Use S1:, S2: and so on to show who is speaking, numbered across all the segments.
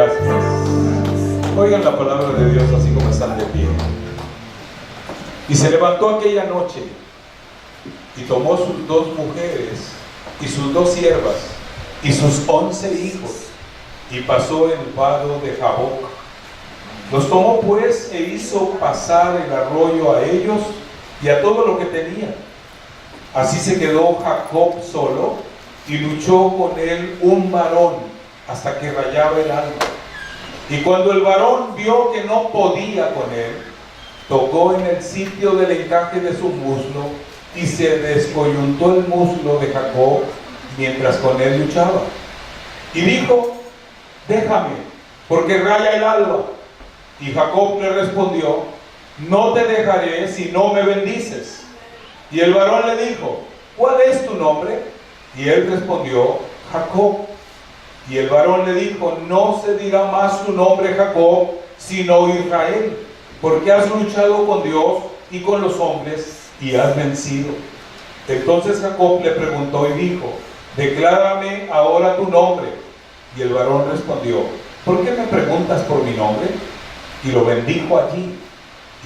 S1: Gracias. Oigan la palabra de Dios así como están de pie. Y se levantó aquella noche y tomó sus 2 mujeres y sus 2 siervas y sus 11 hijos y pasó el vado de Jaboc. Los tomó pues e hizo pasar el arroyo a ellos y a todo lo que tenía. Así se quedó Jacob solo y luchó con él un varón hasta que rayaba el alba. Y cuando el varón vio que no podía con él, tocó en el sitio del encaje de su muslo y se descoyuntó el muslo de Jacob mientras con él luchaba. Y dijo: déjame, porque raya el alba. Y Jacob le respondió: no te dejaré si no me bendices. Y el varón le dijo: ¿cuál es tu nombre? Y él respondió: Jacob. Y el varón le dijo: no se dirá más tu nombre Jacob, sino Israel, porque has luchado con Dios y con los hombres y has vencido. Entonces Jacob le preguntó y dijo: declárame ahora tu nombre. Y el varón respondió: ¿por qué me preguntas por mi nombre? Y lo bendijo allí.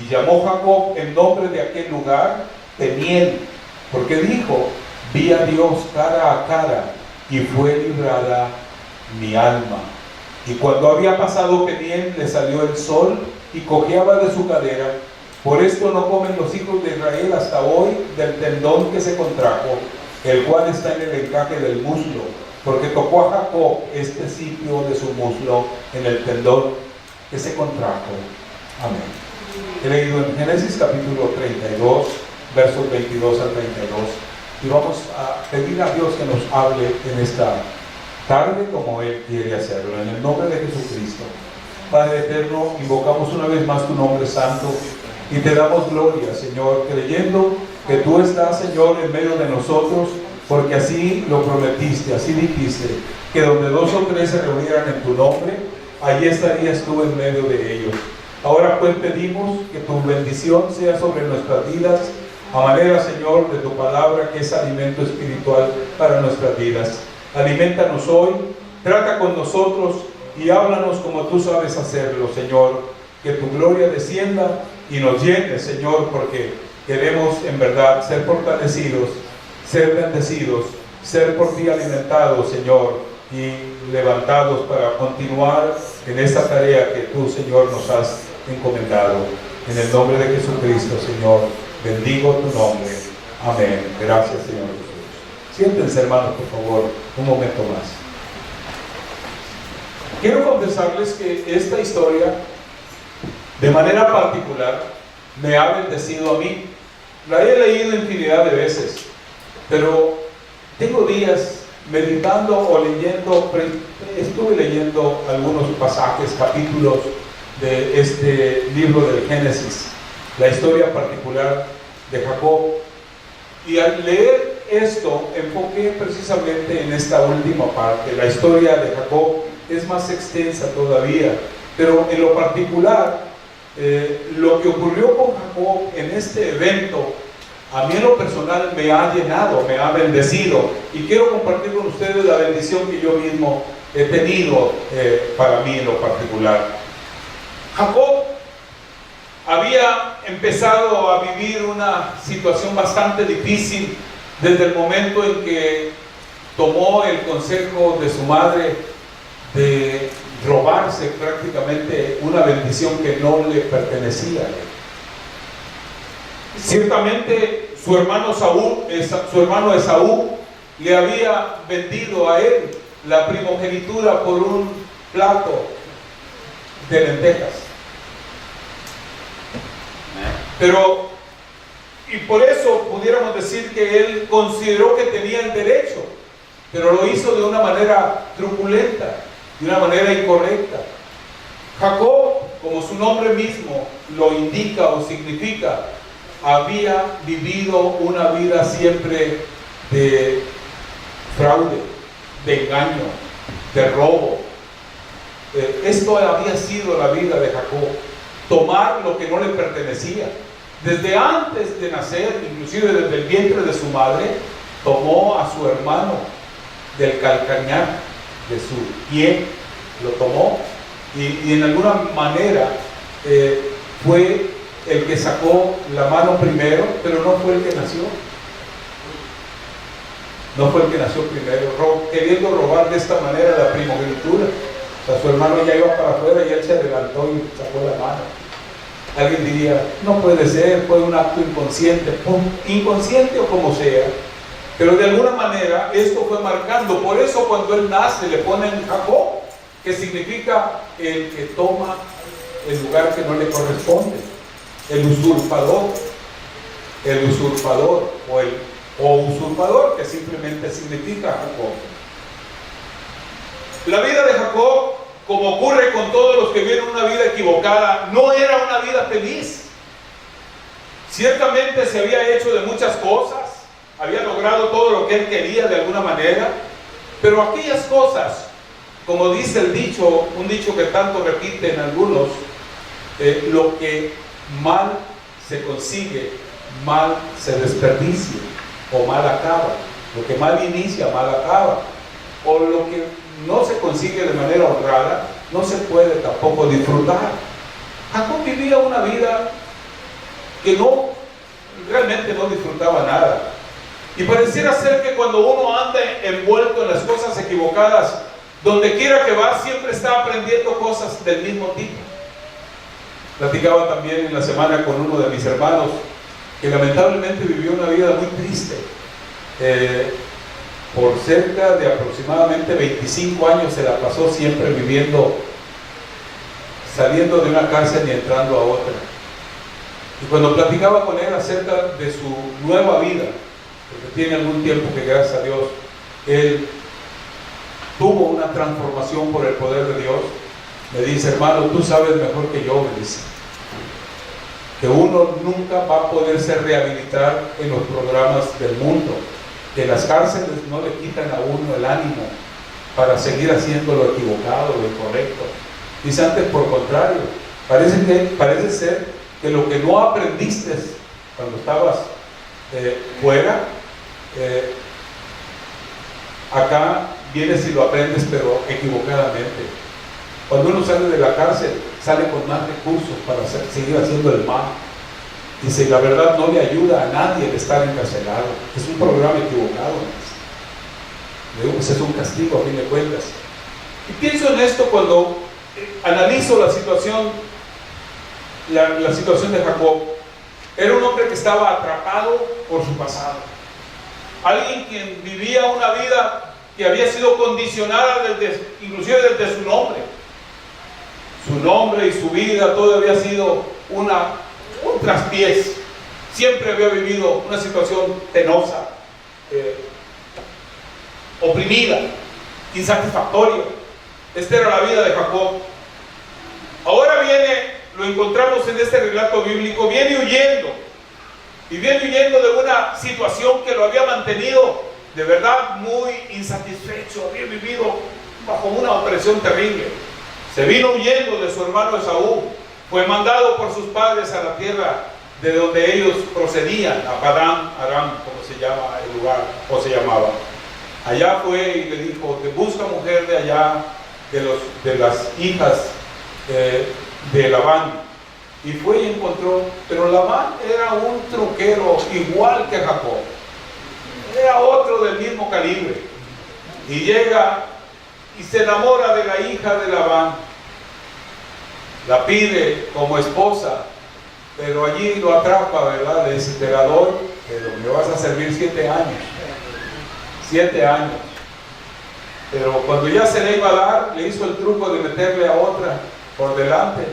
S1: Y llamó Jacob el nombre de aquel lugar Peniel, porque dijo: vi a Dios cara a cara y fue librada mi alma. Y cuando había pasado Peniel, le salió el sol y cojeaba de su cadera. Por esto no comen los hijos de Israel hasta hoy del tendón que se contrajo, el cual está en el encaje del muslo, porque tocó a Jacob este sitio de su muslo en el tendón que se contrajo. Amén. He leído en Génesis capítulo 32, versos 22 al 32, y vamos a pedir a Dios que nos hable en esta tarde como Él quiere hacerlo, en el nombre de Jesucristo. Padre eterno, invocamos una vez más tu nombre santo y te damos gloria, Señor, creyendo que tú estás, Señor, en medio de nosotros, porque así lo prometiste, así dijiste, que donde 2 o 3 se reunieran en tu nombre, allí estarías tú en medio de ellos. Ahora pues pedimos que tu bendición sea sobre nuestras vidas, a manera, Señor, de tu palabra, que es alimento espiritual para nuestras vidas. Alimentanos hoy, trata con nosotros y háblanos como tú sabes hacerlo, Señor. Que tu gloria descienda y nos llene, Señor, porque queremos en verdad ser fortalecidos, ser bendecidos, ser por ti alimentados, Señor, y levantados para continuar en esta tarea que tú, Señor, nos has encomendado. En el nombre de Jesucristo, Señor, bendigo tu nombre. Amén. Gracias, Señor Jesús. Siéntense, hermanos, por favor, un momento más. Quiero confesarles que esta historia, de manera particular, me ha bendecido a mí. La he leído infinidad de veces, pero tengo días meditando o leyendo, estuve leyendo algunos pasajes, capítulos de este libro del Génesis, la historia particular de Jacob, y al leer esto enfoqué precisamente en esta última parte. La historia de Jacob es más extensa todavía, pero en lo particular lo que ocurrió con Jacob en este evento, a mí en lo personal me ha llenado, me ha bendecido, y quiero compartir con ustedes la bendición que yo mismo he tenido para mí en lo particular. Jacob había empezado a vivir una situación bastante difícil desde el momento en que tomó el consejo de su madre de robarse prácticamente una bendición que no le pertenecía. Ciertamente su hermano Esaú le había vendido a él la primogenitura por un plato de lentejas. Pero, y por eso pudiéramos decir que él consideró que tenía el derecho, pero lo hizo de una manera truculenta, de una manera incorrecta. Jacob, como su nombre mismo lo indica o significa, había vivido una vida siempre de fraude, de engaño, de robo. Esto había sido la vida de Jacob, tomar lo que no le pertenecía. Desde antes de nacer, inclusive desde el vientre de su madre, tomó a su hermano del calcañar de su pie, lo tomó y en alguna manera fue el que sacó la mano primero, pero no fue el que nació. No fue el que nació primero, queriendo robar de esta manera la primogenitura. O sea, su hermano ya iba para afuera y él se adelantó y sacó la mano. Alguien diría, no puede ser, fue un acto inconsciente, inconsciente o como sea, pero de alguna manera esto fue marcando. Por eso cuando él nace le ponen Jacob, que significa el que toma el lugar que no le corresponde, el usurpador o usurpador, que simplemente significa Jacob. La vida de Jacob, como ocurre con todos los que viven una vida equivocada, no era una vida feliz. Ciertamente se había hecho de muchas cosas, había logrado todo lo que él quería de alguna manera, pero aquellas cosas, como dice el dicho, un dicho que tanto repiten algunos, lo que mal se consigue, mal se desperdicia o mal acaba. Lo que mal inicia, mal acaba. O lo que no se consigue de manera honrada, no se puede tampoco disfrutar. Jacob vivía una vida que realmente no disfrutaba nada. Y pareciera ser que cuando uno anda envuelto en las cosas equivocadas, donde quiera que va, siempre está aprendiendo cosas del mismo tipo. Platicaba también en la semana con uno de mis hermanos que lamentablemente vivió una vida muy triste. Por cerca de aproximadamente 25 años se la pasó siempre viviendo, saliendo de una cárcel y entrando a otra. Y cuando platicaba con él acerca de su nueva vida, porque tiene algún tiempo que gracias a Dios él tuvo una transformación por el poder de Dios, me dice, hermano, tú sabes mejor que yo, me dice, que uno nunca va a poderse rehabilitar en los programas del mundo, que las cárceles no le quitan a uno el ánimo para seguir haciendo lo equivocado, lo incorrecto. Dice, antes por contrario, parece ser que lo que no aprendiste cuando estabas fuera, acá vienes y lo aprendes, pero equivocadamente. Cuando uno sale de la cárcel, sale con más recursos para seguir haciendo el mal. Dice, la verdad no le ayuda a nadie el estar encarcelado. Es un programa equivocado. Pues es un castigo a fin de cuentas. Y pienso en esto cuando analizo la situación de Jacob. Era un hombre que estaba atrapado por su pasado. Alguien quien vivía una vida que había sido condicionada inclusive desde su nombre. Su nombre y su vida, todo había sido un traspiés. Siempre había vivido una situación penosa, oprimida, insatisfactoria. Esta era la vida de Jacob. Ahora lo encontramos en este relato bíblico, viene huyendo. Y viene huyendo de una situación que lo había mantenido de verdad muy insatisfecho. Había vivido bajo una opresión terrible. Se vino huyendo de su hermano Esaú. Fue mandado por sus padres a la tierra de donde ellos procedían, a Padán Aram, como se llama el lugar, o se llamaba. Allá fue y le dijo, te busca mujer de allá, de las hijas de Labán. Y fue y encontró, pero Labán era un truquero igual que Jacob. Era otro del mismo calibre. Y llega y se enamora de la hija de Labán. La pide como esposa, pero allí lo atrapa, ¿verdad? Le dice, te la doy, pero me vas a servir 7 años. 7 años. Pero cuando ya se le iba a dar, le hizo el truco de meterle a otra por delante.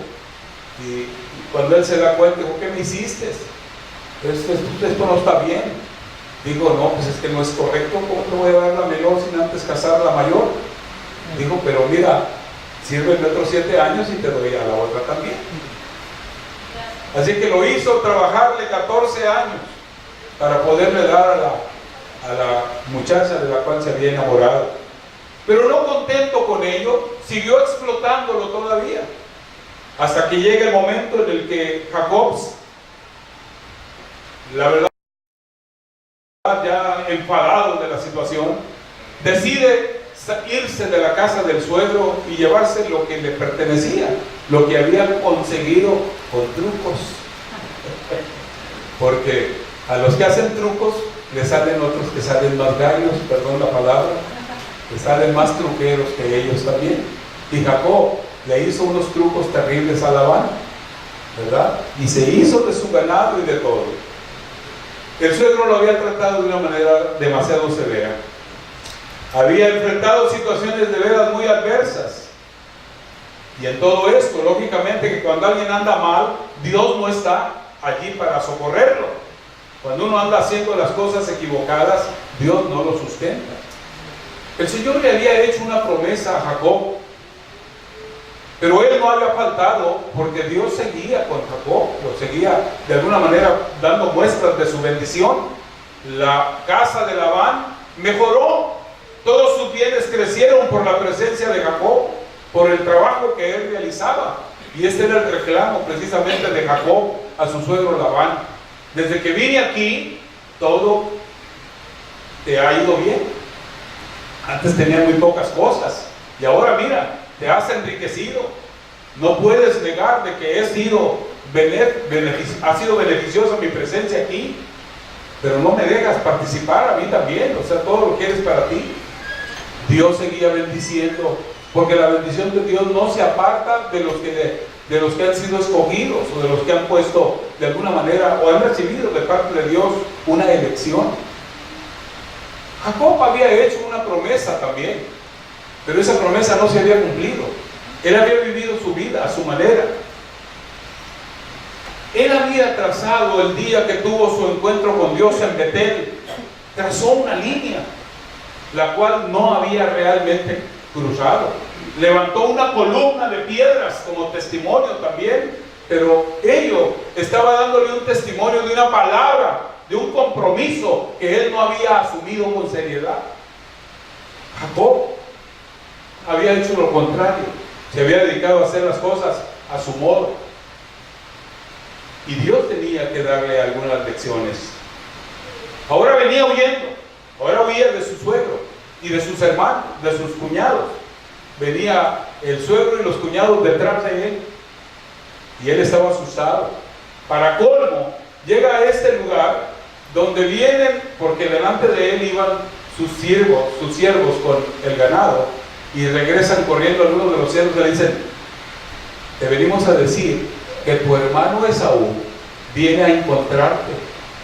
S1: Y cuando él se da cuenta, dijo, ¿qué me hiciste? Esto no está bien. Digo, no, pues es que no es correcto. ¿Cómo te voy a dar la menor sin antes casar a la mayor? Dijo, pero mira, sírveme otros 7 años y te doy a la otra también. Así que lo hizo trabajarle 14 años para poderle dar a la muchacha de la cual se había enamorado. Pero no contento con ello, siguió explotándolo todavía. Hasta que llega el momento en el que Jacob, la verdad, ya enfadado de la situación, decide irse de la casa del suegro y llevarse lo que le pertenecía, lo que habían conseguido con trucos. Porque a los que hacen trucos le salen otros que salen más gallos, perdón la palabra, que salen más truqueros que ellos también. Y Jacob le hizo unos trucos terribles a Labán, ¿verdad? Y se hizo de su ganado y de todo. El suegro lo había tratado de una manera demasiado severa. Había enfrentado situaciones de veras muy adversas. Y en todo esto, lógicamente, que cuando alguien anda mal, Dios no está allí para socorrerlo. Cuando uno anda haciendo las cosas equivocadas, Dios no lo sustenta. El Señor le había hecho una promesa a Jacob, pero él no había faltado, porque Dios seguía con Jacob, lo seguía de alguna manera dando muestras de su bendición. La casa de Labán mejoró, todos sus bienes crecieron por la presencia de Jacob, por el trabajo que él realizaba. Y este era el reclamo precisamente de Jacob a su suegro Labán: desde que vine aquí, todo te ha ido bien. Antes tenía muy pocas cosas y ahora mira, te has enriquecido. No puedes negar de que ha sido beneficiosa mi presencia aquí, pero no me dejas participar a mí también. O sea, todo lo quieres para ti. Dios seguía bendiciendo, porque la bendición de Dios no se aparta de los que han sido escogidos, o de los que han puesto de alguna manera o han recibido de parte de Dios una elección. Jacob había hecho una promesa también, pero esa promesa no se había cumplido. Él había vivido su vida a su manera. Él había trazado el día que tuvo su encuentro con Dios en Betel, trazó una línea, la cual no había realmente cruzado. Levantó una columna de piedras como testimonio también, pero ello estaba dándole un testimonio de una palabra, de un compromiso que él no había asumido con seriedad. Jacob había hecho lo contrario, se había dedicado a hacer las cosas a su modo, y Dios tenía que darle algunas lecciones. Ahora venía huyendo, ahora huía de su suegro y de sus hermanos, de sus cuñados. Venía el suegro y los cuñados detrás de él, y él estaba asustado. Para colmo, llega a este lugar donde vienen, porque delante de él iban sus siervos con el ganado, y regresan corriendo algunos de los siervos y le dicen: te venimos a decir que tu hermano Esaú viene a encontrarte,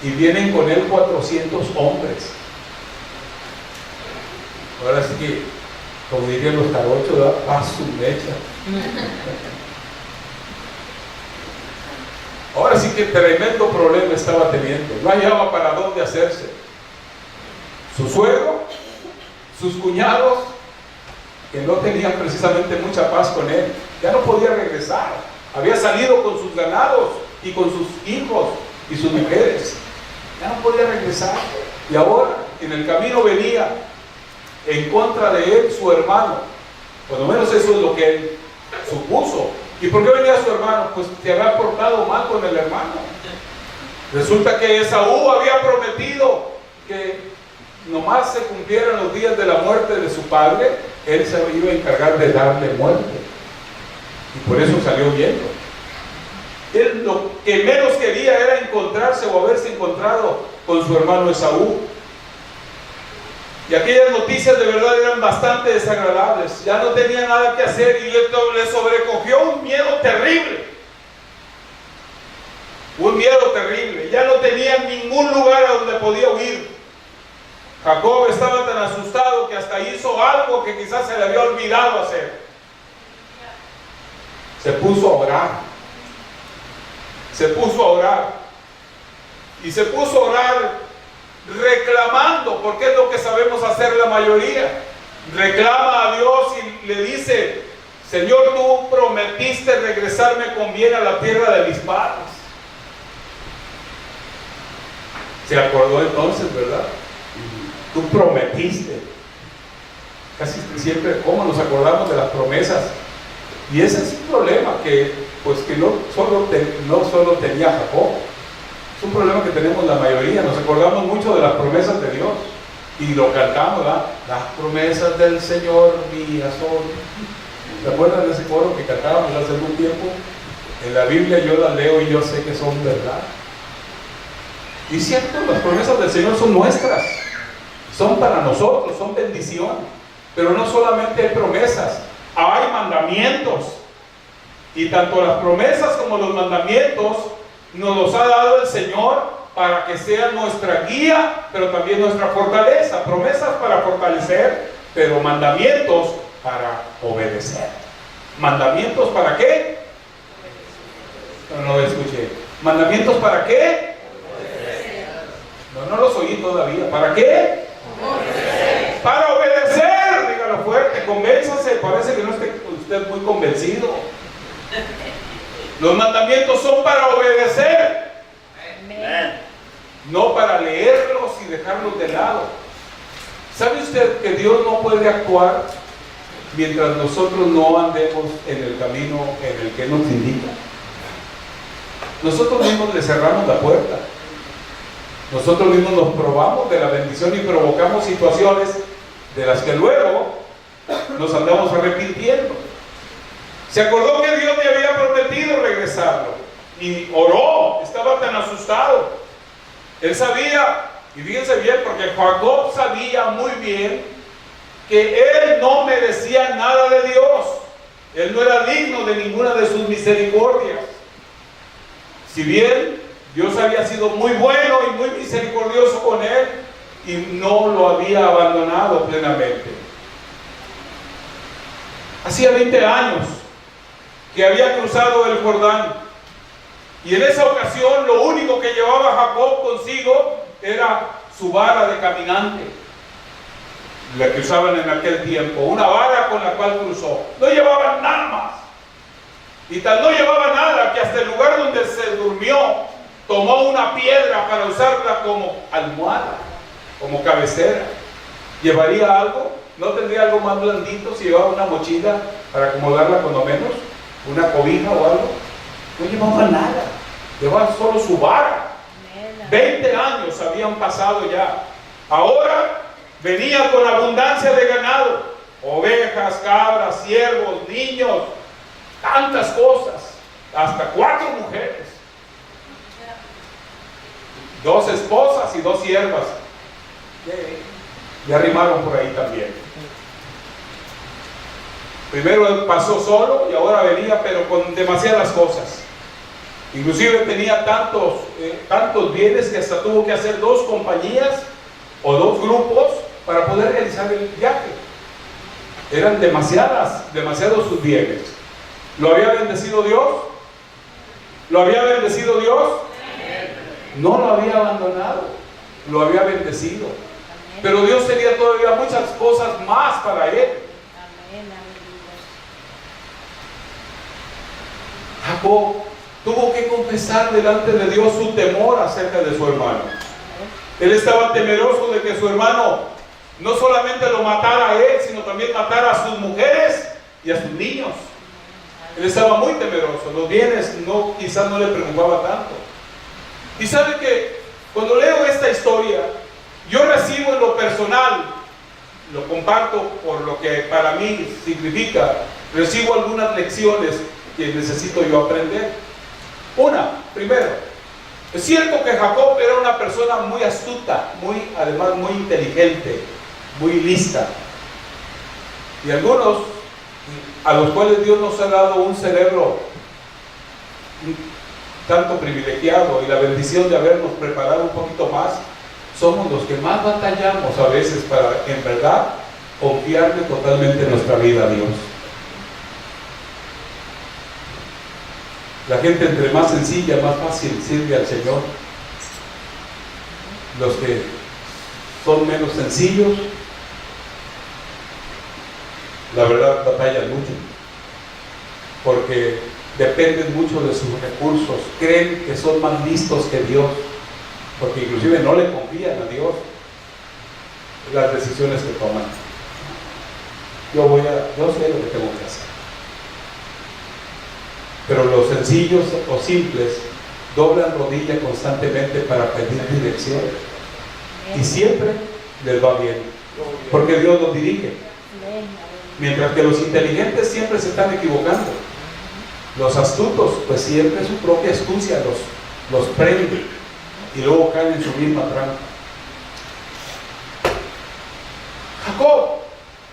S1: y vienen con él 400 hombres. Ahora sí que, como dirían los jarochos, da paz su mecha. Ahora sí que tremendo problema estaba teniendo, no hallaba para dónde hacerse. Su suegro, sus cuñados, que no tenían precisamente mucha paz con él, ya no podía regresar. Había salido con sus ganados y con sus hijos y sus mujeres, ya no podía regresar. Y ahora en el camino venía en contra de él su hermano, por lo menos eso es lo que él supuso. ¿Y por qué venía su hermano? Pues se había portado mal con el hermano. Resulta que Esaú había prometido que nomás se cumplieran los días de la muerte de su padre, él se iba a encargar de darle muerte, y por eso salió huyendo. Él lo que menos quería era encontrarse o haberse encontrado con su hermano Esaú. Y aquellas noticias de verdad eran bastante desagradables. Ya no tenía nada que hacer y le sobrecogió un miedo terrible. Un miedo terrible. Ya no tenía ningún lugar a donde podía huir. Jacob estaba tan asustado que hasta hizo algo que quizás se le había olvidado hacer. Se puso a orar. Se puso a orar. Y se puso a orar reclamando, porque es lo que sabemos hacer la mayoría. Reclama a Dios y le dice: Señor, tú prometiste regresarme con bien a la tierra de mis padres. Se acordó entonces, ¿verdad? Tú prometiste. Casi siempre, ¿cómo nos acordamos de las promesas? Y ese es un problema que no solo tenía Jacob. Es un problema que tenemos la mayoría. Nos acordamos mucho de las promesas de Dios, Y lo cantamos, ¿verdad? Las promesas del Señor mías son. ¿Se acuerdan de ese coro que cantábamos hace algún tiempo? En la Biblia yo las leo y yo sé que son verdad. Y cierto, las promesas del Señor son nuestras, son para nosotros, son bendición. Pero no solamente hay promesas, hay mandamientos. Y tanto las promesas como los mandamientos nos los ha dado el Señor para que sean nuestra guía, pero también nuestra fortaleza. Promesas para fortalecer, pero mandamientos para obedecer. ¿Mandamientos para qué? No lo escuché. ¿Mandamientos para qué? No los oí todavía. ¿Para qué? Para obedecer. Dígalo fuerte, convénzase. Parece que no esté usted muy convencido. Los mandamientos son para obedecer. Amén. No para leerlos y dejarlos de lado. ¿Sabe usted que Dios no puede actuar mientras nosotros no andemos en el camino en el que nos indica? Nosotros mismos le cerramos la puerta. Nosotros mismos nos probamos de la bendición y provocamos situaciones de las que luego nos andamos arrepintiendo. Se acordó que Dios le había prometido regresarlo y oró, estaba tan asustado. Él sabía, y fíjense bien, porque Jacob sabía muy bien que él no merecía nada de Dios. Él no era digno de ninguna de sus misericordias. Si bien Dios había sido muy bueno y muy misericordioso con él y no lo había abandonado plenamente. Hacía 20 años que había cruzado el Jordán, y en esa ocasión lo único que llevaba Jacob consigo era su vara de caminante, la que usaban en aquel tiempo, una vara con la cual cruzó. No llevaba nada más, y tal no llevaba nada que hasta el lugar donde se durmió tomó una piedra para usarla como almohada, como cabecera. ¿Llevaría algo? ¿No tendría algo más blandito si llevaba una mochila para acomodarla cuando menos? ¿Una cobija o algo? No llevaba nada, llevaba solo su vara. 20 años habían pasado ya. Ahora venía con abundancia de ganado, ovejas, cabras, ciervos, niños, tantas cosas, hasta 4 mujeres, 2 esposas y 2 siervas. Ya arrimaron por ahí también. Primero pasó solo y ahora venía, pero con demasiadas cosas. Inclusive tenía tantos bienes que hasta tuvo que hacer 2 compañías o 2 grupos para poder realizar el viaje. Eran demasiados sus bienes. ¿Lo había bendecido Dios? ¿Lo había bendecido Dios? No lo había abandonado, lo había bendecido. Pero Dios tenía todavía muchas cosas más para él. Jacob tuvo que confesar delante de Dios su temor acerca de su hermano. Él estaba temeroso de que su hermano no solamente lo matara a él, sino también matara a sus mujeres y a sus niños. Él estaba muy temeroso. Los bienes quizás no le preocupaba tanto. Y sabe que cuando leo esta historia, yo recibo en lo personal, lo comparto por lo que para mí significa, recibo algunas lecciones que necesito yo aprender. Primero, es cierto que Jacob era una persona muy astuta, además muy inteligente, muy lista. Y algunos a los cuales Dios nos ha dado un cerebro tanto privilegiado y la bendición de habernos preparado un poquito más, somos los que más batallamos a veces para, en verdad, confiarle totalmente nuestra vida a Dios. La gente entre más sencilla, más fácil sirve al Señor. Los que son menos sencillos, la verdad batallan mucho, porque dependen mucho de sus recursos, creen que son más listos que Dios, porque inclusive no le confían a Dios las decisiones que toman. Yo sé lo que tengo que hacer. Pero los sencillos o simples doblan rodilla constantemente para pedir dirección. Y siempre les va bien, porque Dios los dirige. Mientras que los inteligentes siempre se están equivocando. Los astutos, pues siempre su propia astucia los prende y luego caen en su misma trampa. Jacob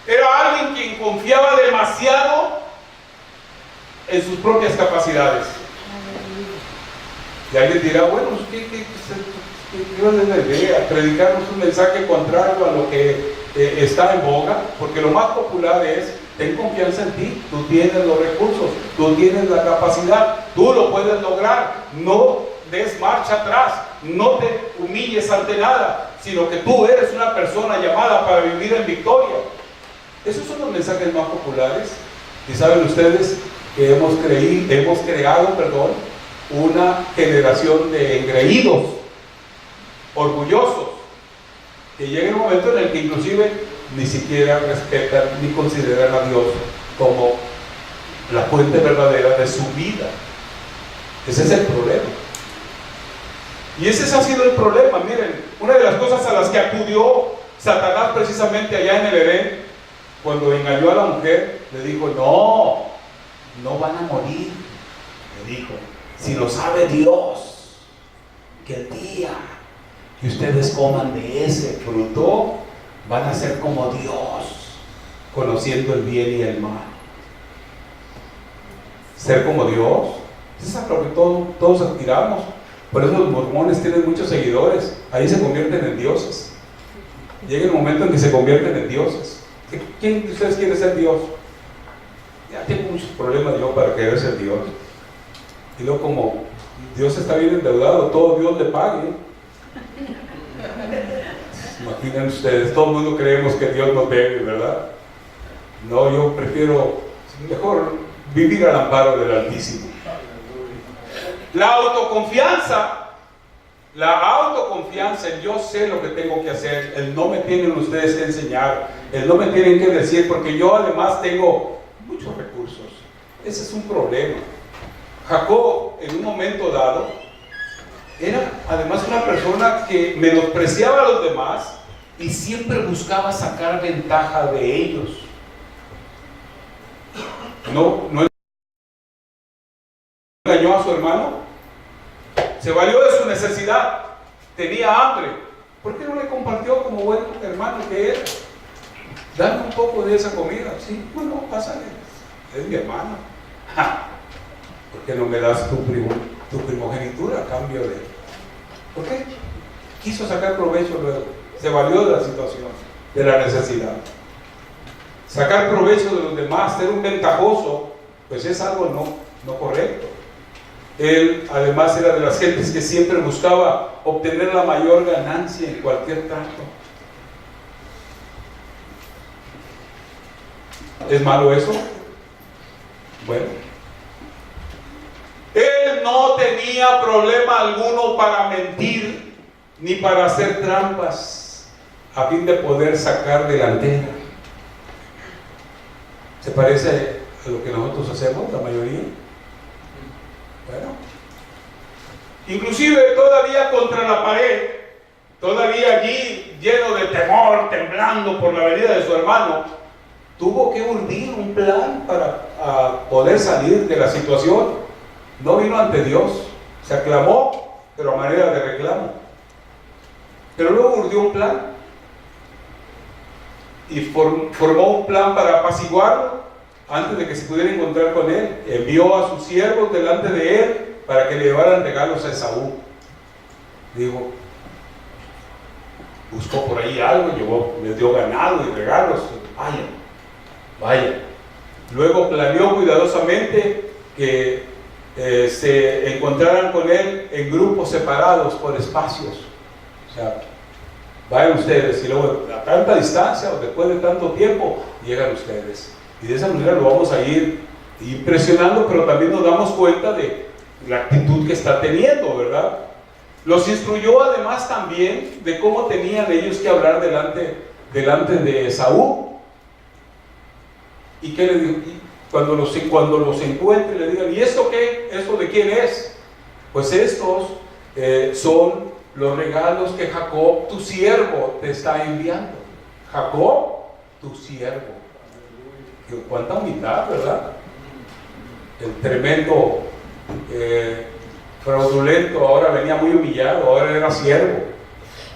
S1: era alguien quien confiaba demasiado en sus propias capacidades. Y alguien dirá, bueno, ¿qué es la idea? Predicarnos un mensaje contrario a lo que está en boga, porque lo más popular es: ten confianza en ti, tú tienes los recursos, tú tienes la capacidad, tú lo puedes lograr, no des marcha atrás, no te humilles ante nada, sino que tú eres una persona llamada para vivir en victoria. Esos son los mensajes más populares. Y saben ustedes que hemos creado una generación de engreídos, orgullosos, que llega el momento en el que inclusive ni siquiera respetan ni consideran a Dios como la fuente verdadera de su vida. Ese es el problema. Y ese ha sido el problema. Miren, una de las cosas a las que acudió Satanás precisamente allá en el Edén, cuando engañó a la mujer, le dijo: no van a morir, le dijo, si lo sabe Dios, que el día que ustedes coman de ese fruto, van a ser como Dios, conociendo el bien y el mal. Ser como Dios, eso es a lo que todos aspiramos. Por eso los mormones tienen muchos seguidores. Ahí se convierten en dioses. Llega el momento en que se convierten en dioses. ¿Quién de ustedes quiere ser Dios? Ya tengo muchos problemas yo para querer ser Dios. Y luego, como Dios está bien endeudado, todo Dios le pague. Imaginen ustedes, todo el mundo creemos que Dios nos debe, ¿verdad? No, yo prefiero mejor vivir al amparo del Altísimo. La autoconfianza, el yo sé lo que tengo que hacer, el no me tienen ustedes que enseñar, el no me tienen que decir, porque yo además tengo muchos recursos. Ese es un problema. Jacob, en un momento dado, era además una persona que menospreciaba a los demás y siempre buscaba sacar ventaja de ellos. No engañó a su hermano, se valió de su necesidad, tenía hambre. ¿Por qué no le compartió como buen hermano que era? Dame un poco de esa comida. Sí, bueno, pásale, es mi hermano. ¿Por qué no me das tu primogenitura a cambio de...? ¿Por qué? Quiso sacar provecho luego, se valió de la situación, de la necesidad. Sacar provecho de los demás, ser un ventajoso, pues es algo no correcto. Él además era de las gentes que siempre buscaba obtener la mayor ganancia en cualquier trato. ¿Es malo eso? Bueno, él no tenía problema alguno para mentir ni para hacer trampas a fin de poder sacar delantera. ¿Se parece a lo que nosotros hacemos, la mayoría? Bueno, inclusive todavía contra la pared, todavía allí lleno de temor, temblando por la venida de su hermano, tuvo que urdir un plan para poder salir de la situación. No vino ante Dios, se aclamó, pero a manera de reclamo. Pero luego urdió un plan y formó un plan para apaciguarlo antes de que se pudiera encontrar con él. Envió a sus siervos delante de él para que le llevaran regalos a Esaú. Digo, buscó por ahí algo, les dio ganado y regalos. Vaya. Luego planeó cuidadosamente que se encontraran con él en grupos separados por espacios. O sea, vayan ustedes y luego a tanta distancia o después de tanto tiempo llegan ustedes. Y de esa manera lo vamos a ir impresionando, pero también nos damos cuenta de la actitud que está teniendo, ¿verdad? Los instruyó además también de cómo tenían ellos que hablar delante de Esaú. ¿Y qué le dijo? Cuando los encuentre, le digan: ¿y esto qué? ¿Esto de quién es? Pues estos son los regalos que Jacob, tu siervo, te está enviando. Jacob, tu siervo. Cuánta humildad, ¿verdad? El tremendo fraudulento ahora venía muy humillado, ahora era siervo.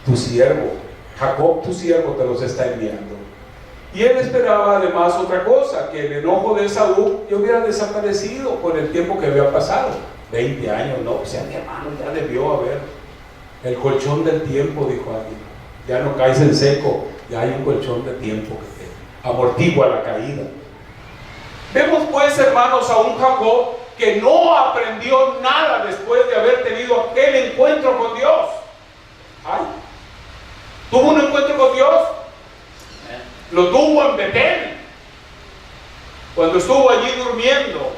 S1: Tu siervo, Jacob, tu siervo, te los está enviando. Y él esperaba además otra cosa, que el enojo de Esaú ya hubiera desaparecido con el tiempo que había pasado. 20 años, no, o sea, mi hermano ya debió haber. El colchón del tiempo, dijo alguien. Ya no caes en seco, ya hay un colchón de tiempo que te amortigua la caída. Vemos pues, hermanos, a un Jacob que no aprendió nada después de haber tenido aquel encuentro con Dios. Ay, tuvo un encuentro con Dios, lo tuvo en Betel. Cuando estuvo allí durmiendo,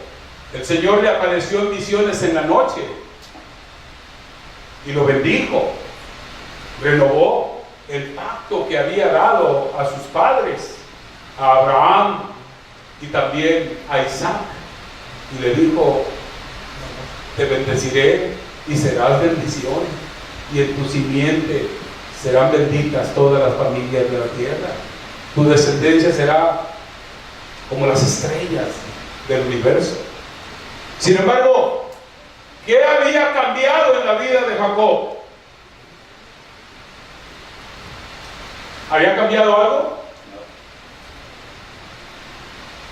S1: el Señor le apareció en visiones en la noche y lo bendijo, renovó el pacto que había dado a sus padres, a Abraham y también a Isaac, y le dijo: te bendeciré y serás bendición, y en tu simiente serán benditas todas las familias de la tierra, tu descendencia será como las estrellas del universo. Sin embargo, ¿qué había cambiado en la vida de Jacob? ¿Había cambiado algo?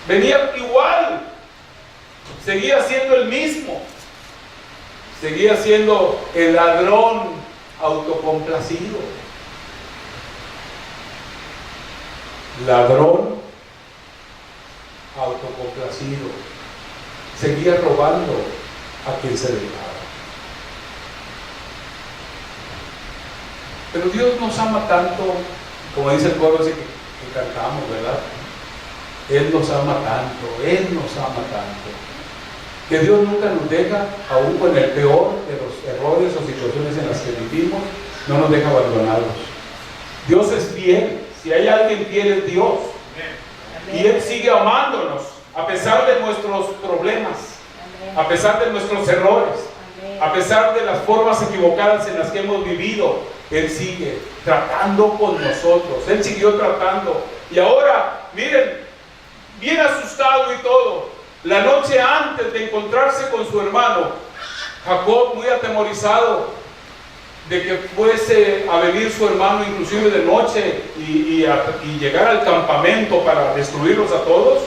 S1: Venía igual, seguía siendo el mismo, seguía siendo el ladrón autocomplacido. Ladrón autocomplacido, seguía robando a quien se le daba. Pero Dios nos ama tanto, como dice el coro ese que cantamos, ¿verdad? Él nos ama tanto, Él nos ama tanto, que Dios nunca nos deja, aún con el peor de los errores o situaciones en las que vivimos, no nos deja abandonados. Dios es fiel. Si hay alguien fiel es Dios. Y Él sigue amándonos a pesar de nuestros problemas, a pesar de nuestros errores, a pesar de las formas equivocadas en las que hemos vivido. Él sigue tratando con nosotros. Él siguió tratando. Y ahora, miren, bien asustado y todo, la noche antes de encontrarse con su hermano, Jacob, muy atemorizado de que fuese a venir su hermano inclusive de noche y llegar al campamento para destruirlos a todos,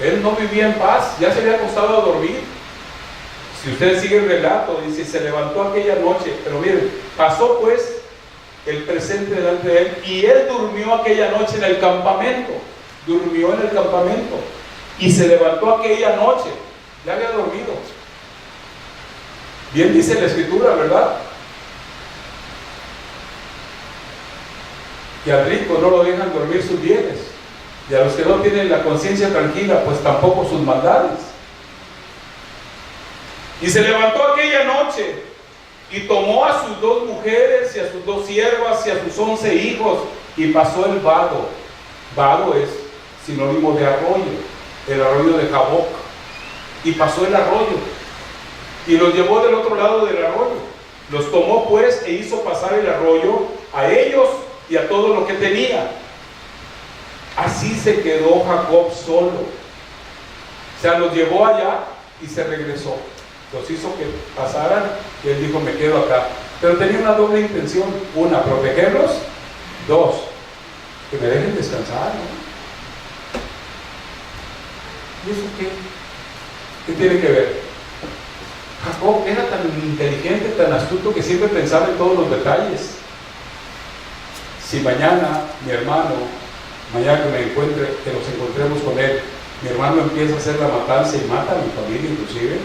S1: él no vivía en paz, ya se había acostado a dormir. Si usted sigue el relato, dice: se levantó aquella noche, pero miren, pasó pues el presente delante de él, y él durmió aquella noche en el campamento, durmió en el campamento, y se levantó aquella noche, ya había dormido. Bien dice la escritura, ¿verdad? Que al rico no lo dejan dormir sus bienes, y a los que no tienen la conciencia tranquila, pues tampoco sus maldades. Y se levantó aquella noche y tomó a sus 2 mujeres y a sus 2 siervas y a sus 11 hijos, y pasó el vado. Vado es sinónimo de arroyo, el arroyo de Jaboc, y pasó el arroyo y los llevó del otro lado del arroyo. Los tomó pues e hizo pasar el arroyo a ellos y a todo lo que tenía. Así se quedó Jacob solo. O sea, los llevó allá y se regresó. Los hizo que pasaran y él dijo: me quedo acá. Pero tenía una doble intención: una, protegerlos; 2, que me dejen descansar, ¿no? ¿Y eso qué? ¿Qué tiene que ver? Jacob era tan inteligente, tan astuto, que siempre pensaba en todos los detalles. Si mañana mi hermano, mañana que nos encontremos con él, mi hermano empieza a hacer la matanza y mata a mi familia inclusive,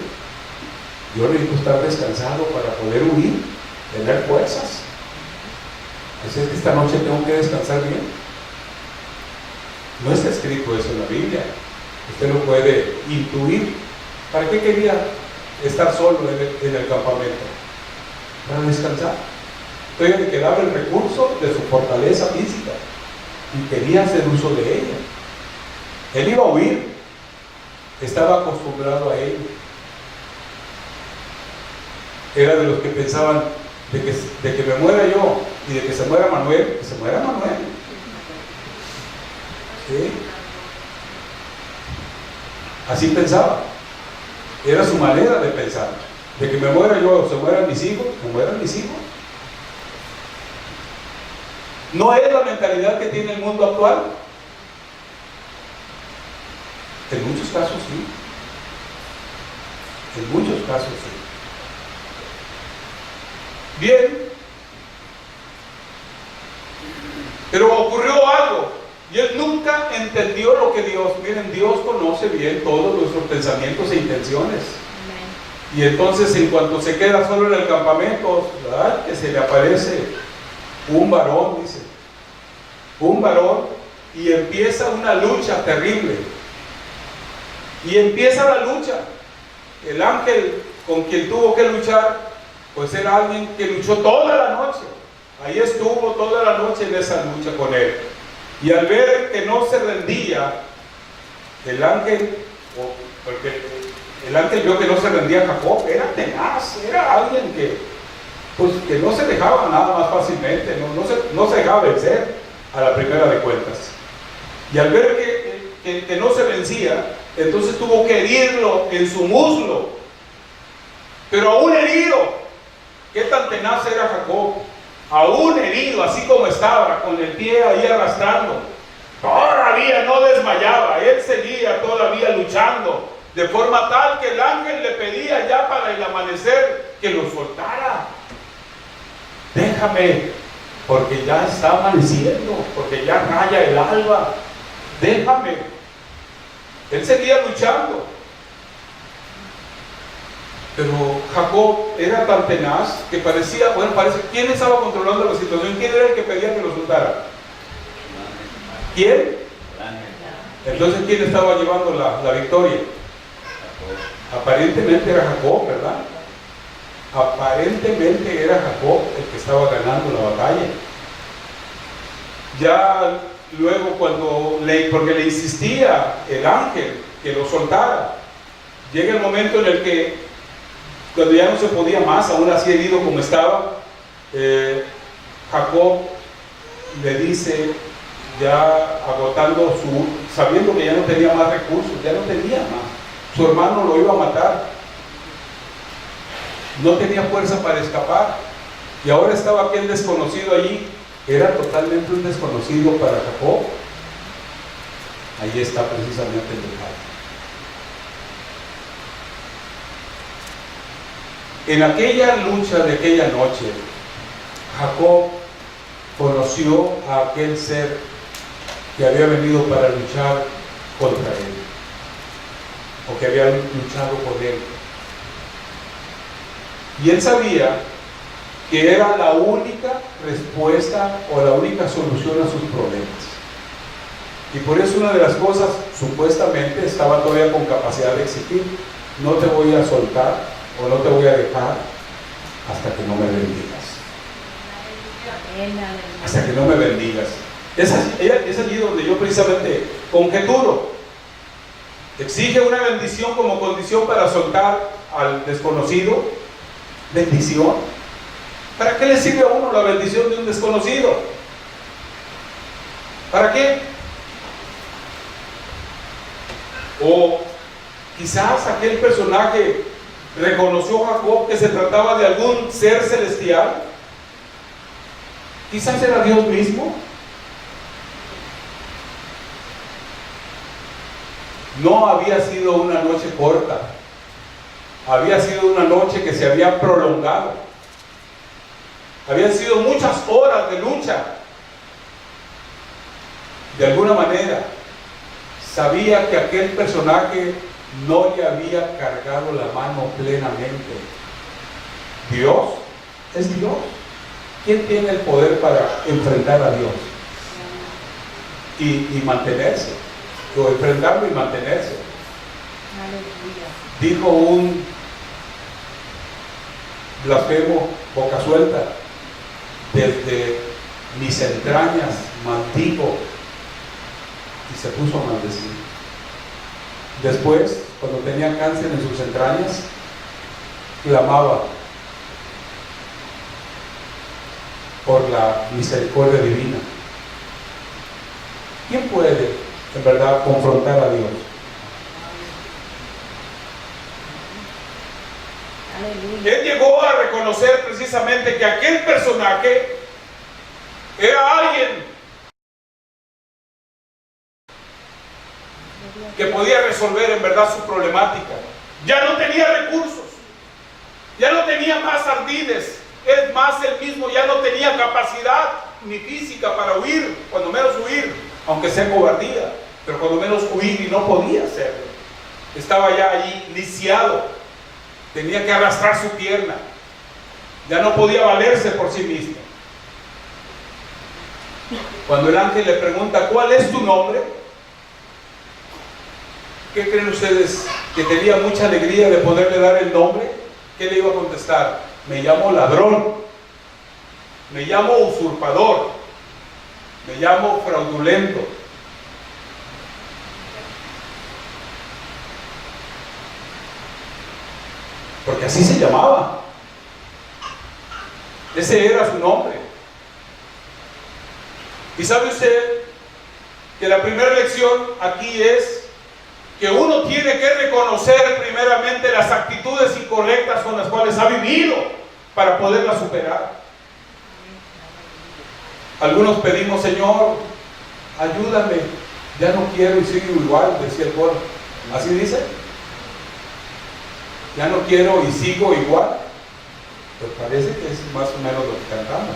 S1: yo necesito estar descansado para poder huir, tener fuerzas. Así es que esta noche tengo que descansar bien. No está escrito eso en la Biblia, usted lo puede intuir. ¿Para qué quería estar solo en el campamento? Para descansar. Todavía le quedaba el recurso de su fortaleza física y quería hacer uso de ella. Él iba a huir, estaba acostumbrado a ello. Era de los que pensaban: de que me muera yo y de que se muera Manuel, que se muera Manuel. ¿Sí? Así pensaba. Era su manera de pensar. De que me muera yo, se mueran mis hijos, se mueran mis hijos. ¿No es la mentalidad que tiene el mundo actual? En muchos casos sí. En muchos casos sí. Bien. Pero ocurrió algo. Y él nunca entendió lo que Dios... Miren, Dios conoce bien todos nuestros pensamientos e intenciones. Y entonces, en cuanto se queda solo en el campamento, ¿verdad?, que se le aparece un varón, dice, un varón, y empieza una lucha terrible. Y empieza la lucha. El ángel con quien tuvo que luchar, pues era alguien que luchó toda la noche. Ahí estuvo toda la noche en esa lucha con él. Y al ver que no se rendía, el ángel, porque el ángel vio que no se rendía a Jacob, era tenaz, era alguien que, pues, que no se dejaba nada más fácilmente, no se dejaba vencer a la primera de cuentas. Y al ver que no se vencía, entonces tuvo que herirlo en su muslo. Pero aún herido, ¿qué tan tenaz era Jacob? Aún herido, así como estaba, con el pie ahí arrastrando, todavía no desmayaba, él seguía todavía luchando, de forma tal que el ángel le pedía ya para el amanecer que lo soltara. Déjame, porque ya está amaneciendo, porque ya raya el alba, déjame. Él seguía luchando. Pero Jacob era tan tenaz que parecía, ¿quién estaba controlando la situación? ¿Quién era el que pedía que lo soltara? ¿Quién? Entonces, ¿quién estaba llevando la victoria? Aparentemente era Jacob, ¿verdad? Aparentemente era Jacob el que estaba ganando la batalla. Ya luego porque le insistía el ángel que lo soltara, llega el momento en el que, cuando ya no se podía más, aún así herido como estaba, Jacob le dice, ya agotando sabiendo que ya no tenía más recursos, ya no tenía más, su hermano lo iba a matar, no tenía fuerza para escapar, y ahora estaba aquel desconocido allí, era totalmente un desconocido para Jacob. Ahí está precisamente el detalle. En aquella lucha de aquella noche, Jacob conoció a aquel ser que había venido para luchar contra él, o que había luchado con él. Y él sabía que era la única respuesta o la única solución a sus problemas. Y por eso una de las cosas, supuestamente, estaba todavía con capacidad de exigir: no te voy a soltar, o no te voy a dejar hasta que no me bendigas. Hasta que no me bendigas. Es allí donde yo precisamente conjeturo. Exige una bendición como condición para soltar al desconocido. Bendición. ¿Para qué le sirve a uno la bendición de un desconocido? ¿Para qué? O quizás aquel personaje reconoció Jacob que se trataba de algún ser celestial. Quizás era Dios mismo. No había sido una noche corta, había sido una noche que se había prolongado, habían sido muchas horas de lucha. De alguna manera sabía que aquel personaje no le había cargado la mano plenamente. Dios es Dios. ¿Quién tiene el poder para enfrentar a Dios y mantenerse? O enfrentarlo y mantenerse. Dijo un blasfemo boca suelta: desde mis entrañas maldigo, y se puso a maldecir. Después, cuando tenía cáncer en sus entrañas, clamaba: por la misericordia divina. ¿Quién puede, en verdad, confrontar a Dios?
S2: Aleluya.
S1: Él llegó a reconocer precisamente que aquel personaje era alguien que podía resolver en verdad su problemática. Ya no tenía recursos, ya no tenía más ardides, es más, él mismo ya no tenía capacidad ni física para huir, cuando menos huir, aunque sea cobardía, pero cuando menos huir, y no podía hacerlo. Estaba ya allí lisiado, tenía que arrastrar su pierna, ya no podía valerse por sí mismo. Cuando el ángel le pregunta, ¿cuál es tu nombre?, ¿qué creen ustedes? Que tenía mucha alegría de poderle dar el nombre. ¿Qué le iba a contestar? Me llamo ladrón, me llamo usurpador, me llamo fraudulento. Porque así se llamaba. Ese era su nombre. Y sabe usted que la primera lección aquí es que uno tiene que reconocer primeramente las actitudes incorrectas con las cuales ha vivido para poderlas superar. Algunos pedimos, Señor, ayúdame, ya no quiero y sigo igual, decía el coro. ¿Así dice? Ya no quiero y sigo igual. Pues parece que es más o menos lo que cantamos.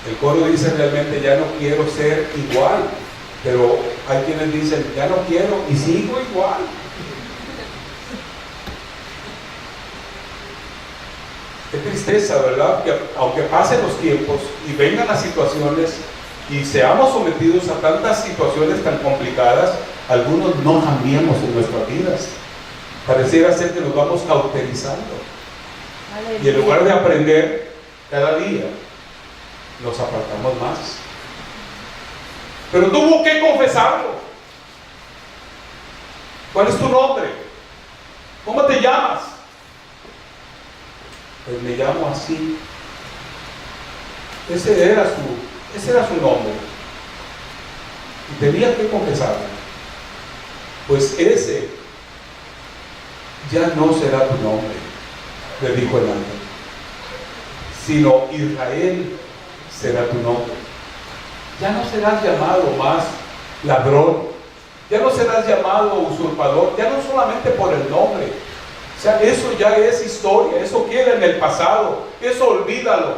S1: El coro dice realmente, ya no quiero ser igual. Pero hay quienes dicen, ya no quiero y sigo igual. Qué tristeza, ¿verdad? Que aunque pasen los tiempos y vengan las situaciones y seamos sometidos a tantas situaciones tan complicadas, algunos no cambiemos en nuestras vidas. Pareciera ser que nos vamos cauterizando.
S2: Aleluya.
S1: Y en lugar de aprender cada día, nos apartamos más. Pero tuvo que confesarlo. ¿Cuál es tu nombre? ¿Cómo te llamas? Pues me llamo así. Ese era su nombre. Y tenía que confesarlo. Pues ese ya no será tu nombre, le dijo el ángel, sino Israel será tu nombre. Ya no serás llamado más ladrón, ya no serás llamado usurpador, ya no solamente por el nombre. O sea, eso ya es historia, eso queda en el pasado, eso olvídalo.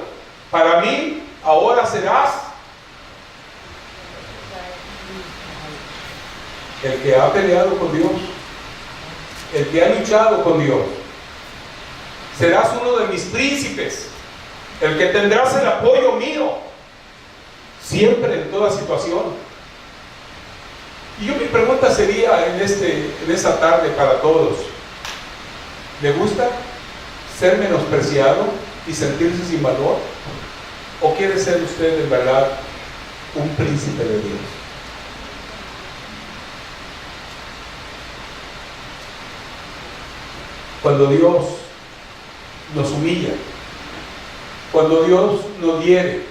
S1: Para mí, ahora serás el que ha peleado con Dios, el que ha luchado con Dios. Serás uno de mis príncipes, el que tendrás el apoyo mío siempre, en toda situación. Y mi pregunta sería en esta tarde para todos: ¿le gusta ser menospreciado y sentirse sin valor? ¿O quiere ser usted en verdad un príncipe de Dios? Cuando Dios nos humilla, cuando Dios nos hiere,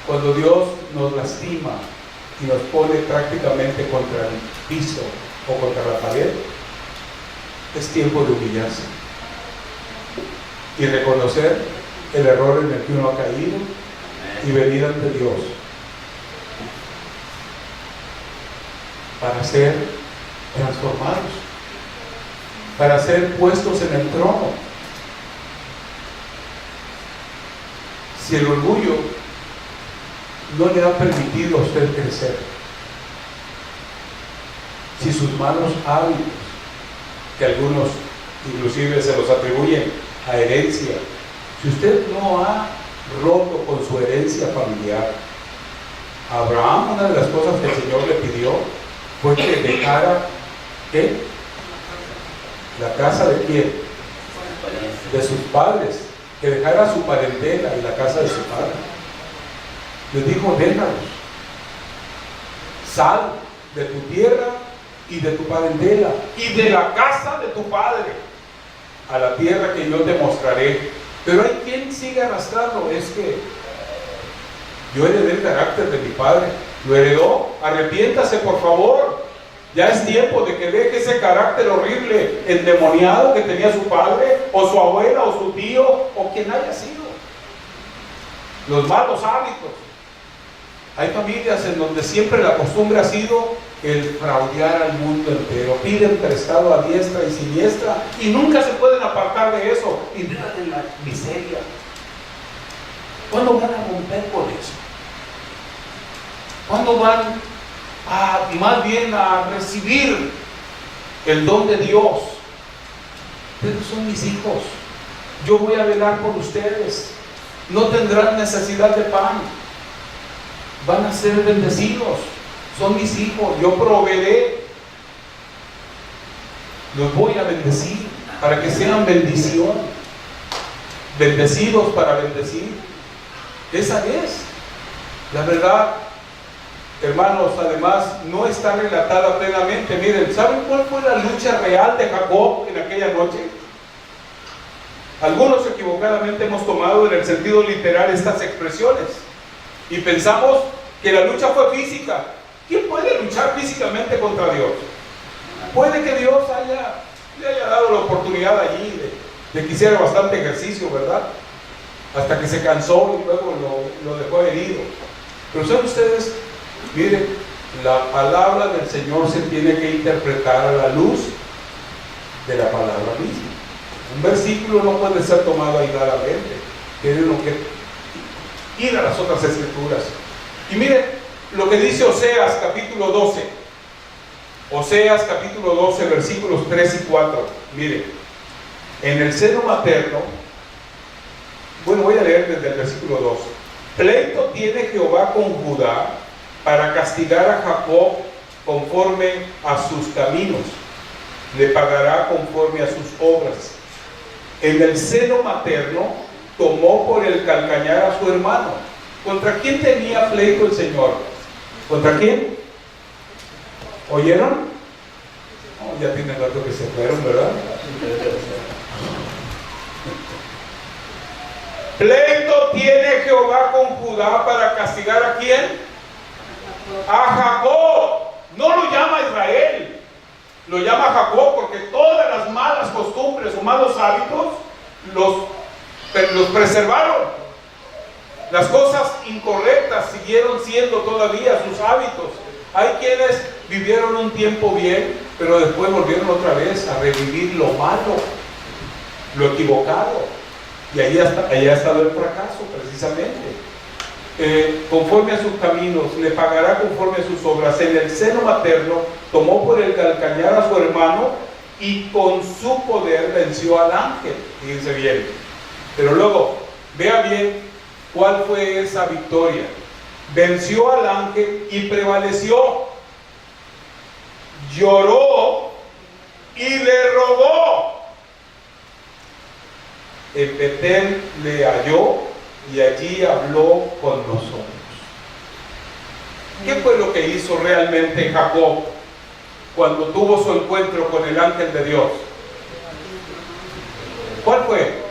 S1: cuando Dios nos lastima y nos pone prácticamente contra el piso o contra la pared, es tiempo de humillarse y reconocer el error en el que uno ha caído y venir ante Dios para ser transformados, para ser puestos en el trono. Si el orgullo no le ha permitido a usted crecer, si sus malos hábitos, que algunos inclusive se los atribuyen a herencia, si usted no ha roto con su herencia familiar, Abraham, una de las cosas que el Señor le pidió fue que dejara, ¿qué? La casa de quién? De sus padres, que dejara su parentela y la casa de su padre. Les dijo, déjalos, sal de tu tierra y de tu parentela y de la casa de tu padre a la tierra que yo te mostraré. Pero hay quien sigue arrastrando. Es que yo heredé el carácter de mi padre. ¿Lo heredó? Arrepiéntase, por favor. Ya es tiempo de que deje ese carácter horrible, endemoniado que tenía su padre, o su abuela, o su tío, o quien haya sido. Los malos hábitos. Hay familias en donde siempre la costumbre ha sido el fraudear al mundo entero. Piden prestado a diestra y siniestra y nunca se pueden apartar de eso. Y viven en la miseria. ¿Cuándo van a romper por eso? ¿Cuándo van más bien a recibir el don de Dios? Ustedes son mis hijos. Yo voy a velar por ustedes. No tendrán necesidad de pan. Van a ser bendecidos. Son mis hijos. Yo proveeré. Los voy a bendecir para que sean bendición. Bendecidos para bendecir. Esa es la verdad. Hermanos, además no está relatada plenamente. Miren, ¿saben cuál fue la lucha real de Jacob en aquella noche? Algunos equivocadamente hemos tomado en el sentido literal estas expresiones y pensamos que la lucha fue física. ¿Quién puede luchar físicamente contra Dios? Puede que Dios le haya dado la oportunidad allí de que hiciera bastante ejercicio, ¿verdad? Hasta que se cansó y luego lo dejó herido. Pero ¿saben ustedes? Miren, la palabra del Señor se tiene que interpretar a la luz de la palabra misma. Un versículo no puede ser tomado aisladamente. Tiene uno que ir a las otras escrituras. Y miren lo que dice Oseas capítulo 12. Oseas capítulo 12, versículos 3 y 4. Miren, en el seno materno, bueno, voy a leer desde el versículo 2. Pleito tiene Jehová con Judá para castigar a Jacob conforme a sus caminos, le pagará conforme a sus obras. En el seno materno tomó por el calcañar a su hermano. ¿Contra quién tenía pleito el Señor? ¿Contra quién? ¿Oyeron? Oh, ya tiene rato que se fueron, ¿verdad? Pleito tiene Jehová con Judá para castigar ¿a quién? A Jacob. No lo llama Israel, lo llama Jacob porque todas las malas costumbres o malos hábitos los preservaron. Las cosas incorrectas siguieron siendo todavía sus hábitos. Hay quienes vivieron un tiempo bien, pero después volvieron otra vez a revivir lo malo, lo equivocado. Y ahí ha estado el fracaso precisamente. Conforme a sus caminos, le pagará conforme a sus obras. En el seno materno tomó por el calcañar a su hermano y con su poder venció al ángel. Fíjense bien. Pero luego, vea bien cuál fue esa victoria. Venció al ángel y prevaleció. Lloró y le rogó. En Betel le halló y allí habló con nosotros. ¿Qué fue lo que hizo realmente Jacob cuando tuvo su encuentro con el ángel de Dios? ¿Cuál fue?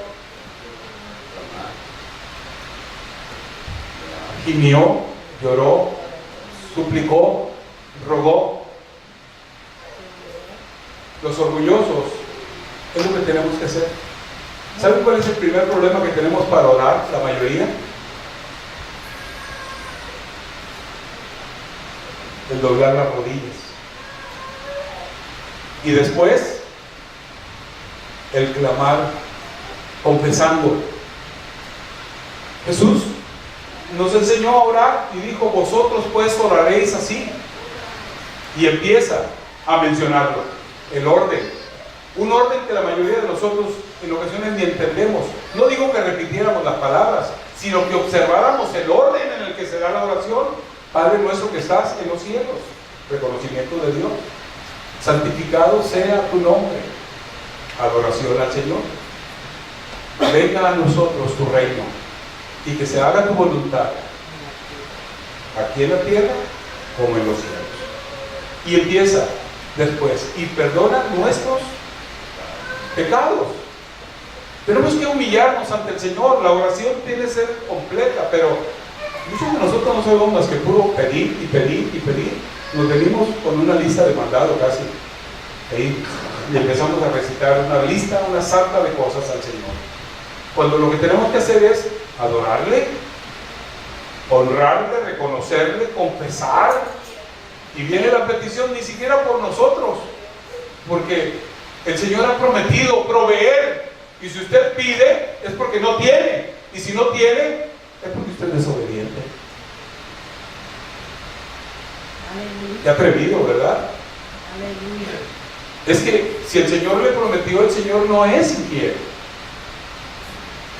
S1: Gimió, lloró, suplicó, rogó. Los orgullosos es lo que tenemos que hacer. ¿Saben cuál es el primer problema que tenemos para orar, la mayoría? El doblar las rodillas. Y después, el clamar, confesando. Jesús nos enseñó a orar y dijo, vosotros pues oraréis así. Y empieza a mencionarlo, el orden. Un orden que la mayoría de nosotros en ocasiones ni entendemos. No digo que repitiéramos las palabras, sino que observáramos el orden en el que se da la oración. Padre nuestro que estás en los cielos, reconocimiento de Dios. Santificado sea tu nombre. Adoración al Señor. Venga a nosotros tu reino y que se haga tu voluntad, aquí en la tierra como en los cielos. Y empieza después, y perdona nuestros pecados. Tenemos que humillarnos ante el Señor. La oración tiene que ser completa, pero muchos de nosotros no somos más que puro pedir y pedir y pedir. Nos venimos con una lista de mandado casi. Ahí, y empezamos a recitar una lista, una sarta de cosas al Señor. Cuando lo que tenemos que hacer es adorarle, honrarle, reconocerle, confesar. Y viene la petición ni siquiera por nosotros, porque el Señor ha prometido proveer. Y si usted pide, es porque no tiene. Y si no tiene, es porque usted es desobediente.
S2: Aleluya.
S1: Qué atrevido, ¿verdad?
S2: Aleluya.
S1: Es que si el Señor le prometió, el Señor no es infiel.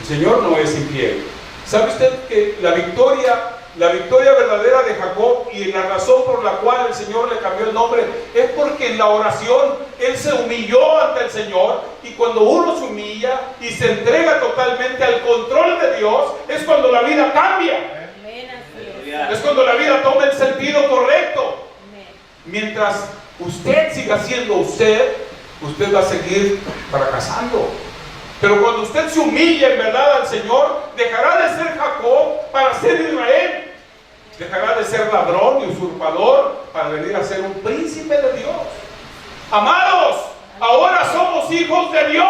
S1: El Señor no es infiel. ¿Sabe usted que la victoria verdadera de Jacob y la razón por la cual el Señor le cambió el nombre es porque en la oración él se humilló ante el Señor? Y cuando uno se humilla y se entrega totalmente al control de Dios, es cuando la vida cambia.
S2: Amén, así es.
S1: Es cuando la vida toma el sentido correcto.
S2: Amén.
S1: Mientras usted siga siendo usted va a seguir fracasando. Pero cuando usted se humilla en verdad al Señor, dejará de ser Jacob para ser Israel. Dejará de ser ladrón y usurpador para venir a ser un príncipe de Dios. Amados, ahora somos hijos de Dios.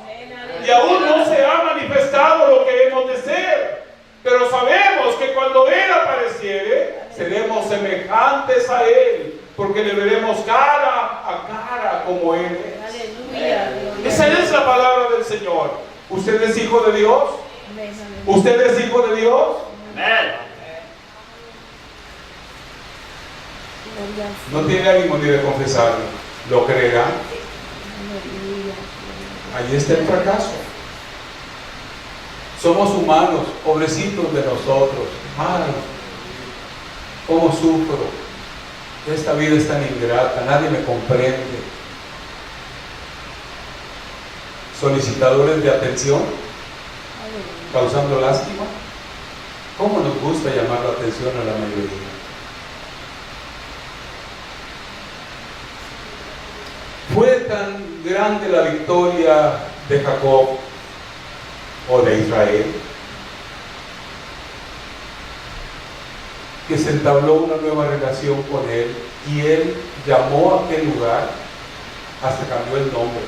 S2: Amén,
S1: Y aún no se ha manifestado lo que hemos de ser. Pero sabemos que cuando Él apareciere, seremos semejantes a Él, porque le veremos cara a cara como Él es.
S2: Aleluya.
S1: Esa es la palabra del Señor. ¿Usted es hijo de Dios?
S2: Amén, aleluya.
S1: ¿Usted es hijo de Dios?
S3: Amén.
S2: Gloria al
S1: No
S2: Señor.
S1: tiene ánimo ni de confesarlo. ¿Lo creerá?
S2: Aleluya.
S1: Ahí está el fracaso. Somos humanos, pobrecitos de nosotros. Ay, cómo sufro. Esta vida es tan ingrata, nadie me comprende. Solicitadores de atención,
S2: Aleluya.
S1: causando lástima. ¿Cómo nos gusta llamar la atención a la mayoría? Fue tan grande la victoria de Jacob o de Israel que se entabló una nueva relación con él y él llamó a aquel lugar, hasta cambió el nombre.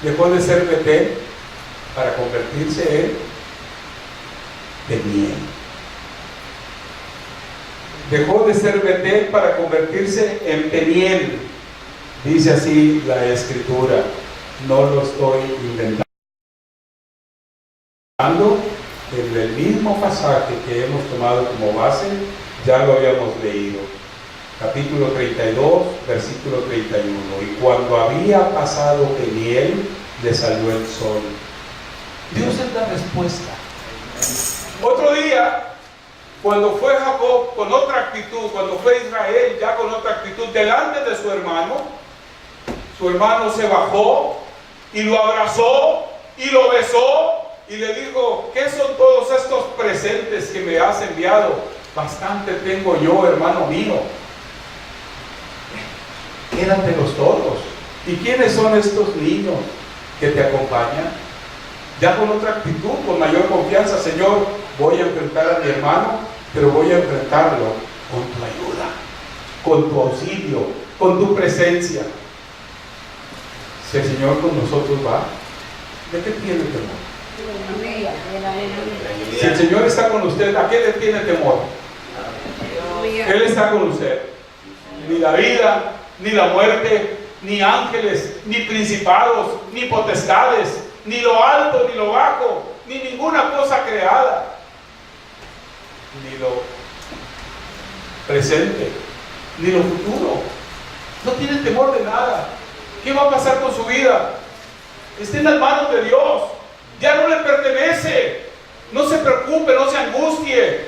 S1: Dejó de ser Betel para convertirse en Peniel. Dejó de ser Betel para convertirse en Peniel. Dice así la Escritura, no lo estoy inventando. En el mismo pasaje que hemos tomado como base, ya lo habíamos leído. Capítulo 32, versículo 31. Y cuando había pasado Peniel, le salió el sol. Dios es la respuesta. Otro día, cuando fue Jacob con otra actitud, cuando fue Israel ya con otra actitud delante de su hermano se bajó y lo abrazó y lo besó y le dijo: ¿qué son todos estos presentes que me has enviado? Bastante tengo yo, hermano mío. Quédatelos todos. ¿Y quiénes son estos niños que te acompañan? Ya con otra actitud, con mayor confianza. Señor, voy a enfrentar a mi hermano, pero voy a enfrentarlo con tu ayuda, con tu auxilio, con tu presencia. Si el Señor con nosotros va, ¿de qué tiene temor?
S2: Aleluya. Aleluya.
S1: Si el Señor está con usted, ¿a qué le tiene temor? Él está con usted. Ni la vida, ni la muerte, ni ángeles, ni principados, ni potestades, ni lo alto, ni lo bajo, ni ninguna cosa creada, ni lo presente, ni lo futuro. No tiene temor de nada. ¿Qué va a pasar con su vida? Está en las manos de Dios. Ya no le pertenece. No se preocupe, no se angustie.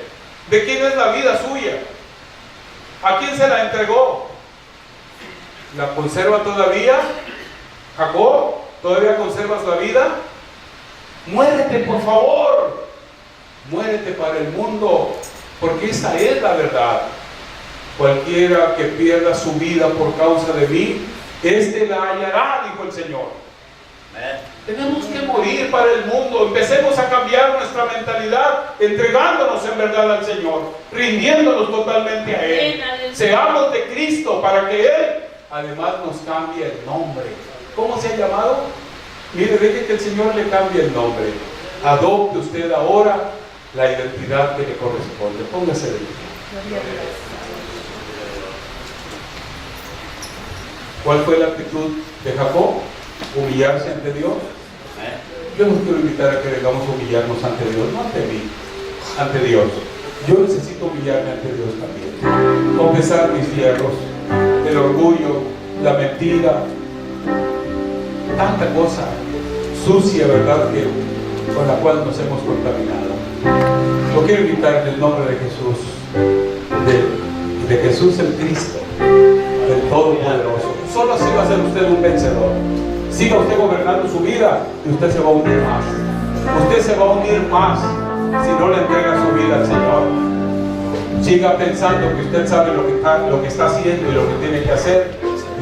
S1: ¿De quién es la vida suya? ¿A quién se la entregó? ¿La conserva todavía? Jacob, ¿todavía conservas la vida? Muérete, por favor. Muérete para el mundo, porque esa es la verdad. Cualquiera que pierda su vida por causa de mí, este la hallará, dijo el Señor. Tenemos que morir para el mundo. Empecemos a cambiar nuestra mentalidad, entregándonos en verdad al Señor, rindiéndonos totalmente a Él. Seamos de Cristo para que Él además nos cambie el nombre. ¿Cómo se ha llamado? Mire, deje que el Señor le cambie el nombre. Adopte usted ahora la identidad que le corresponde. Póngase de pie. ¿Cuál fue la actitud de Jacob? Humillarse ante Dios. Yo los quiero invitar a que vengamos a humillarnos ante Dios, no ante mí, ante Dios. Yo necesito humillarme ante Dios también. Confesar mis hierros, el orgullo, la mentira, tanta cosa sucia, ¿verdad?, que con la cual nos hemos contaminado. Yo quiero invitar en el nombre de Jesús, de Jesús el Cristo, del Todopoderoso. Solo así va a ser usted un vencedor. Siga usted gobernando su vida y usted se va a unir más. Usted se va a unir más si no le entrega su vida al Señor. Siga pensando que usted sabe lo que está haciendo y lo que tiene que hacer,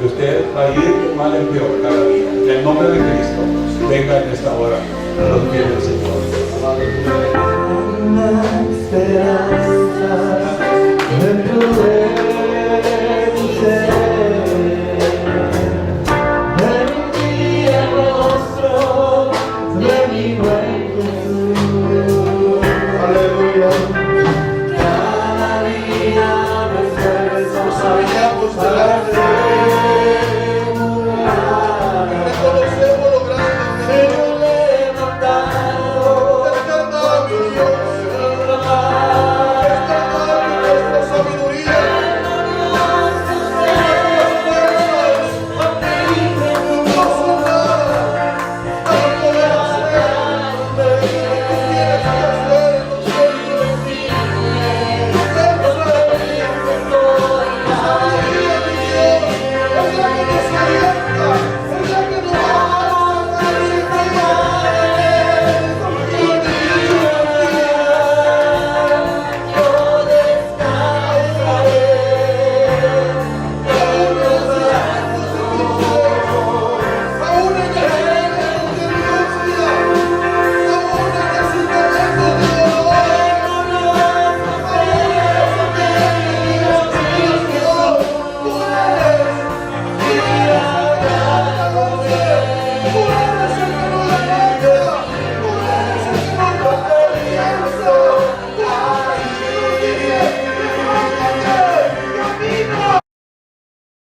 S1: y usted va a ir de mal en peor cada día. En el nombre de Cristo, venga en esta hora a los pies del Señor.